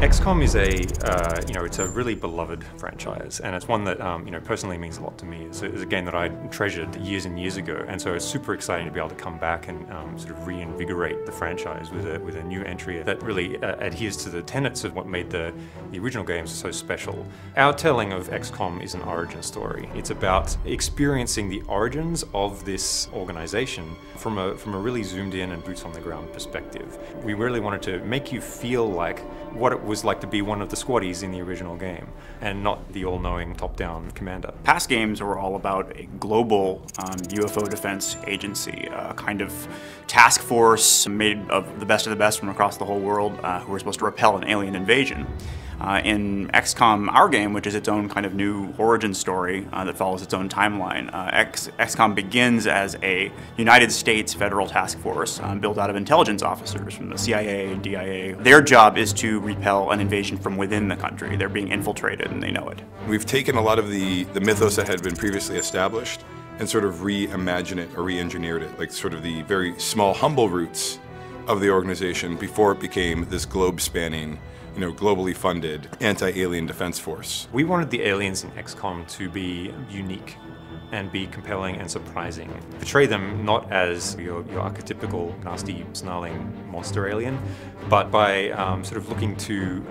XCOM is it's a really beloved franchise, and it's one that personally means a lot to me. It's a game that I treasured years and years ago, and so it's super exciting to be able to come back and sort of reinvigorate the franchise with a new entry that really adheres to the tenets of what made the original games so special. Our telling of XCOM is an origin story. It's about experiencing the origins of this organization from a really zoomed in and boots on the ground perspective. We really wanted to make you feel like what it was like to be one of the squaddies in the original game, and not the all-knowing top-down commander. Past games were all about a global UFO defense agency, a kind of task force made of the best from across the whole world who were supposed to repel an alien invasion. In XCOM, our game, which is its own kind of new origin story that follows its own timeline, XCOM begins as a United States federal task force built out of intelligence officers from the CIA and DIA. Their job is to repel an invasion from within the country. They're being infiltrated and they know it. We've taken a lot of the mythos that had been previously established and sort of reimagined it or re-engineered it, like sort of the very small, humble roots of the organization before it became this globe-spanning, globally funded anti-alien defense force. We wanted the aliens in XCOM to be unique and be compelling and surprising. Portray them not as your archetypical nasty, snarling monster alien, but by sort of looking to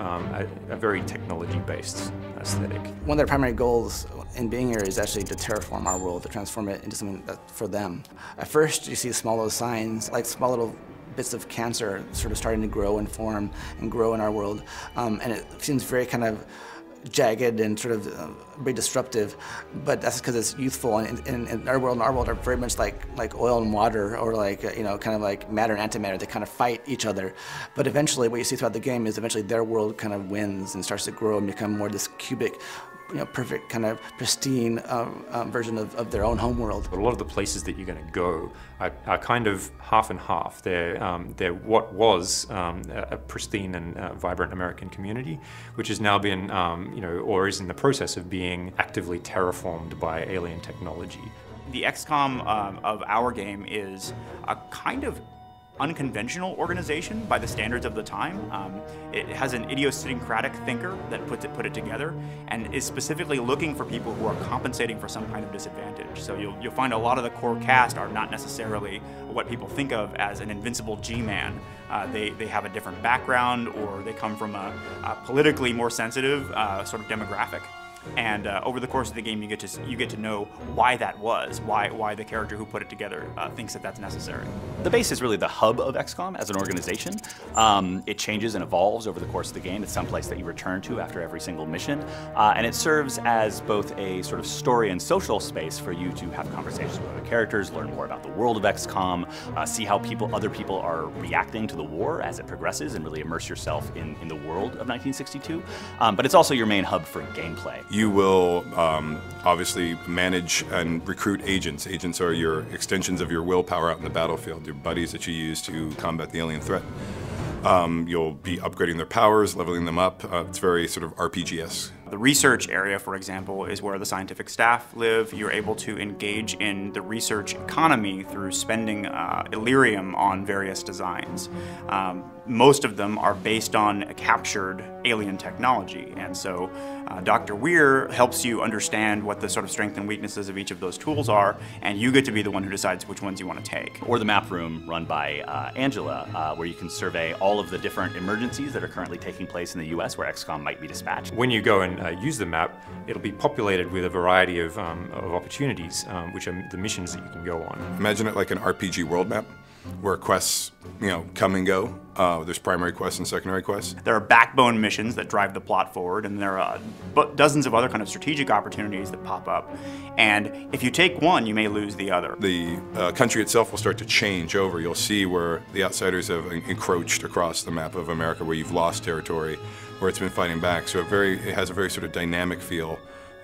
a very technology-based aesthetic. One of their primary goals in being here is actually to terraform our world, to transform it into something that's for them. At first, you see small little signs, like small little bits of cancer sort of starting to grow and form and grow in our world. And it seems very kind of jagged and sort of very disruptive, but that's because it's youthful, and our world are very much like oil and water, or like kind of like matter and antimatter. They kind of fight each other, but eventually what you see throughout the game is eventually their world kind of wins and starts to grow and become more this cubic, perfect kind of pristine version of their own home world. But a lot of the places that you're going to go are kind of half and half. They're what was a pristine and vibrant American community, which has now been, or is in the process of being actively terraformed by alien technology. The XCOM of our game is a kind of unconventional organization by the standards of the time. It has an idiosyncratic thinker that put it together, and is specifically looking for people who are compensating for some kind of disadvantage. So you'll find a lot of the core cast are not necessarily what people think of as an invincible G-man. They have a different background, or they come from a politically more sensitive sort of demographic. And over the course of the game, you get to know why that was, why the character who put it together thinks that that's necessary. The base is really the hub of XCOM as an organization. It changes and evolves over the course of the game. It's someplace that you return to after every single mission, and it serves as both a sort of story and social space for you to have conversations with other characters, learn more about the world of XCOM, see how other people are reacting to the war as it progresses, and really immerse yourself in the world of 1962. But it's also your main hub for gameplay. You will obviously manage and recruit agents. Agents are your extensions of your willpower out in the battlefield, your buddies that you use to combat the alien threat. You'll be upgrading their powers, leveling them up. It's very sort of RPG-esque. The research area, for example, is where the scientific staff live. You're able to engage in the research economy through spending Illyrium on various designs. Most of them are based on captured alien technology, and so Dr. Weir helps you understand what the sort of strengths and weaknesses of each of those tools are, and you get to be the one who decides which ones you want to take. Or the map room run by Angela, where you can survey all of the different emergencies that are currently taking place in the US where XCOM might be dispatched. When you go and use the map, it'll be populated with a variety of opportunities, which are the missions that you can go on. Imagine it like an RPG world map, where quests, come and go. There's primary quests and secondary quests. There are backbone missions that drive the plot forward, and there are dozens of other kind of strategic opportunities that pop up. And if you take one, you may lose the other. The country itself will start to change over. You'll see where the outsiders have encroached across the map of America, where you've lost territory, where it's been fighting back. So it has a very sort of dynamic feel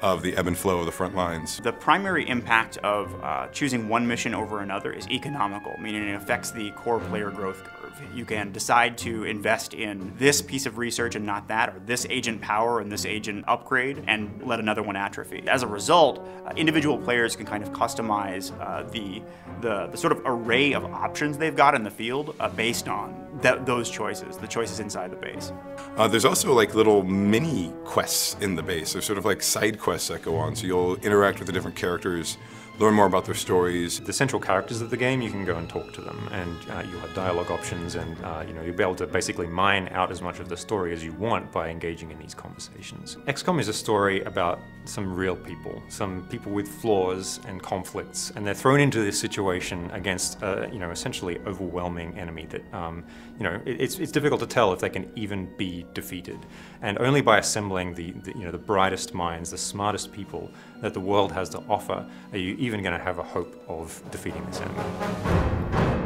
of the ebb and flow of the front lines. The primary impact of choosing one mission over another is economical, meaning it affects the core player growth curve. You can decide to invest in this piece of research and not that, or this agent power and this agent upgrade, and let another one atrophy. As a result, individual players can kind of customize the sort of array of options they've got in the field based on those choices, the choices inside the base. There's also like little mini quests in the base. There's sort of like side quests that go on, so you'll interact with the different characters, learn more about their stories. The central characters of the game, you can go and talk to them, and you'll have dialogue options, and you'll be able to basically mine out as much of the story as you want by engaging in these conversations. XCOM is a story about some real people, some people with flaws and conflicts, and they're thrown into this situation against essentially overwhelming enemy that it's difficult to tell if they can even be defeated. And only by assembling the brightest minds, the smartest people that the world has to offer, are you even going to have a hope of defeating this enemy.